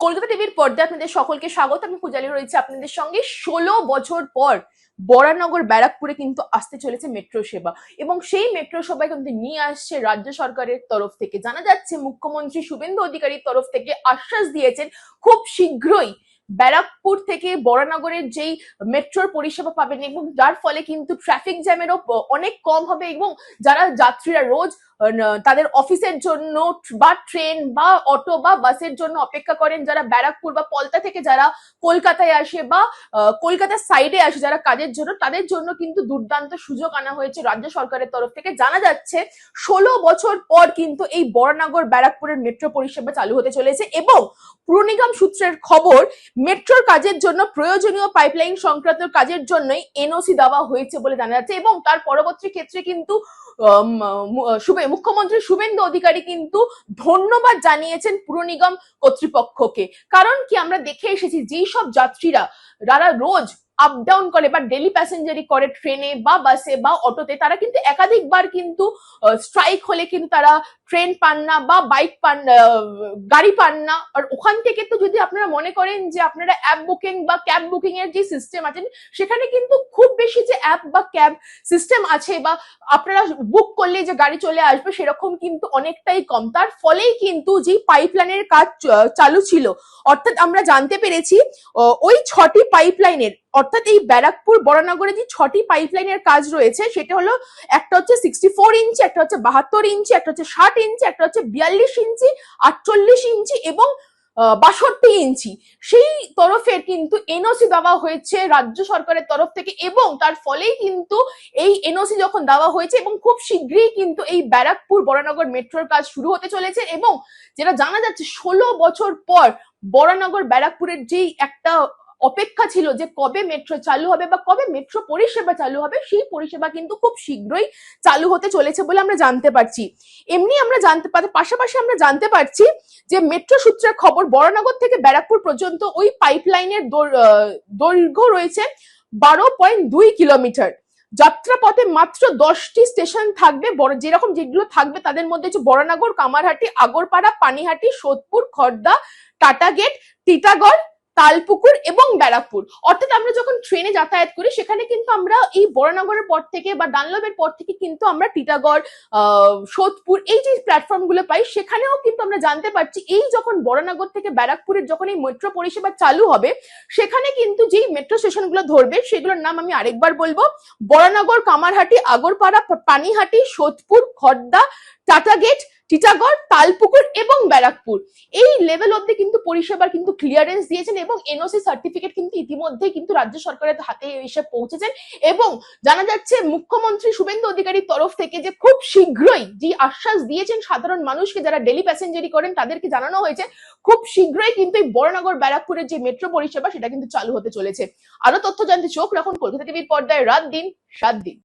কলকাতা টিভির পর্দায় আপনাদের সকলকে স্বাগত। আমি পূজালি রয়েছে আপনাদের সঙ্গে। 16 বছর পর বরানগর ব্যারাকপুরে কিন্তু আসতে চলেছে মেট্রো সেবা, এবং সেই মেট্রো সেবা কিন্তু নিয়ে আসছে রাজ্য সরকারের তরফ থেকে। জানা যাচ্ছে মুখ্যমন্ত্রী শুভেন্দু অধিকারীর তরফ থেকে আশ্বাস দিয়েছেন খুব শীঘ্রই ব্যারাকপুর থেকে বরানগরের যেই মেট্রোর পরিষেবা পাবেন, এবং যার ফলে কিন্তু ট্রাফিক জ্যামেরও অনেক কম হবে, এবং যারা যাত্রীরা রোজ তাদের অফিসের জন্য বা ট্রেন বা অটো বা বাসের জন্য অপেক্ষা করেন, যারা ব্যারাকপুর বা পলতা থেকে যারা কলকাতায় আসে বা কলকাতার সাইডে আসে যারা কাজের জন্য, তাদের জন্য কিন্তু দুর্দান্ত সুযোগ আনা হয়েছে রাজ্য সরকারের তরফ থেকে। জানা যাচ্ছে 16 বছর পর কিন্তু এই বরানগর ব্যারাকপুরের মেট্রো পরিষেবা চালু হতে চলেছে, এবং পুর নিগম সূত্রের খবর মেট্রোর কাজের জন্য প্রয়োজনীয় পাইপলাইন সংক্রান্ত কাজের জন্যই এনওসি দেওয়া হয়েছে বলে জানা যাচ্ছে, এবং তার পরবর্তী ক্ষেত্রে কিন্তু মুখ্যমন্ত্রী শুভেন্দু অধিকারী কিন্তু ধন্যবাদ জানিয়েছেন পুর নিগম কর্তৃপক্ষকে। কারণ কি, আমরা দেখে এসেছি যেই সব যাত্রীরা যারা রোজ আপ ডাউন করে বা ডেলি প্যাসেঞ্জারি করে ট্রেনে বা বাসে বা অটোতে, তারা কিন্তু একাধিকবার কিন্তু স্ট্রাইক হলে কিন্তু তারা ট্রেন পান না বা বাইক পান, গাড়ি পান না। আর ওখান থেকে তো যদি আপনারা মনে করেন যে আপনারা অ্যাপ বুকিং বা ক্যাব বুকিং এর যে সিস্টেম আছে, সেখানে কিন্তু খুব বেশি যে অ্যাপ বা ক্যাব সিস্টেম আছে বা আপনারা বুক করলে যে গাড়ি চলে আসবে সেরকম কিন্তু অনেকটাই কম। তার ফলেই কিন্তু যে পাইপলাইনের কাজ চালু ছিল, অর্থাৎ আমরা জানতে পেরেছি ওই 6টি পাইপলাইনের, অর্থাৎ এই ব্যারাকপুর বরানগরে যে 6টি পাইপলাইনের কাজ রয়েছে, সেটা হলো একটা হচ্ছে 64 ইঞ্চি, একটা হচ্ছে 72 ইঞ্চি, একটা হচ্ছে 60 ইঞ্চি, একটা হচ্ছে 42 ইঞ্চি, 48 ইঞ্চি এবং 62 ইঞ্চি। সেই তরফের কিন্তু এনওসি দেওয়া হয়েছে রাজ্য সরকারের তরফ থেকে, এবং তার ফলেই কিন্তু এই এনওসি যখন দেওয়া হয়েছে, এবং খুব শীঘ্রই কিন্তু এই ব্যারাকপুর বরানগর মেট্রোর কাজ শুরু হতে চলেছে। এবং যেটা জানা যাচ্ছে 16 বছর পর বরানগর ব্যারাকপুরের যেই একটা অপেক্ষা ছিল যে কবে মেট্রো চালু হবে বা কবে মেট্রো পরিষেবা চালু হবে, সেই পরিষেবা কিন্তু খুব শীঘ্রই চালু হতে চলেছে বলে আমরা জানতে পারছি। এমনি আমরা পাশাপাশি আমরা জানতে পারছি যে মেট্রো সূত্রের খবর, বরানগর থেকে ব্যারাকপুর পর্যন্ত ওই পাইপলাইনের দৈর্ঘ্য রয়েছে 12.2 কিলোমিটার। যাত্রাপথে মাত্র 10টি স্টেশন থাকবে, যেরকম যেগুলো থাকবে তাদের মধ্যে হচ্ছে বরানগর, কামারহাটি, আগরপাড়া, পানিহাটি, সোদপুর, খড়দা, টাটাগেট, টিটাগড়, তালপুকুর এবং ব্যারাকপুর। অর্থাৎ আমরা যখন ট্রেনে যাতায়াত করি সেখানে কিন্তু আমরা এই বরানগরের পর থেকে বা ডানলপের পর থেকে কিন্তু আমরা টিটাগড়, সোদপুর এই যে প্ল্যাটফর্ম গুলো পাই, সেখানেও কিন্তু আমরা জানতে পারছি এই যখন বরানগর থেকে ব্যারাকপুরের যখন এই মেট্রো পরিষেবা চালু হবে, সেখানে কিন্তু যেই মেট্রো স্টেশন গুলো ধরবে সেগুলোর নাম আমি আরেকবার বলবো: বরানগর, কামারহাটি, আগরপাড়া, পানিহাটি, সোদপুর, খড়দা, টাটাগেট, টিটাগড়, তালপুকুর এবং ব্যারাকপুর। এই লেভেল অব্দি কিন্তু পরিষেবার কিন্তু ক্লিয়ারেন্স দিয়েছেন, এবং এনওসি সার্টিফিকেট কিন্তু ইতিমধ্যে কিন্তু রাজ্য সরকারের হাতে এসে পৌঁছেছেন। এবং জানা যাচ্ছে মুখ্যমন্ত্রী শুভেন্দু অধিকারীর তরফ থেকে যে খুব শীঘ্রই যে আশ্বাস দিয়েছেন সাধারণ মানুষকে যারা ডেলি প্যাসেঞ্জারি করেন তাদেরকে জানানো হয়েছে খুব শীঘ্রই কিন্তু এই বরানগর ব্যারাকপুরের যে মেট্রো পরিষেবা সেটা কিন্তু চালু হতে চলেছে। আরো তথ্য জানতে চোখ রাখুন কলকাতা টিভির পর্দায় রাত দিন 7 দিন।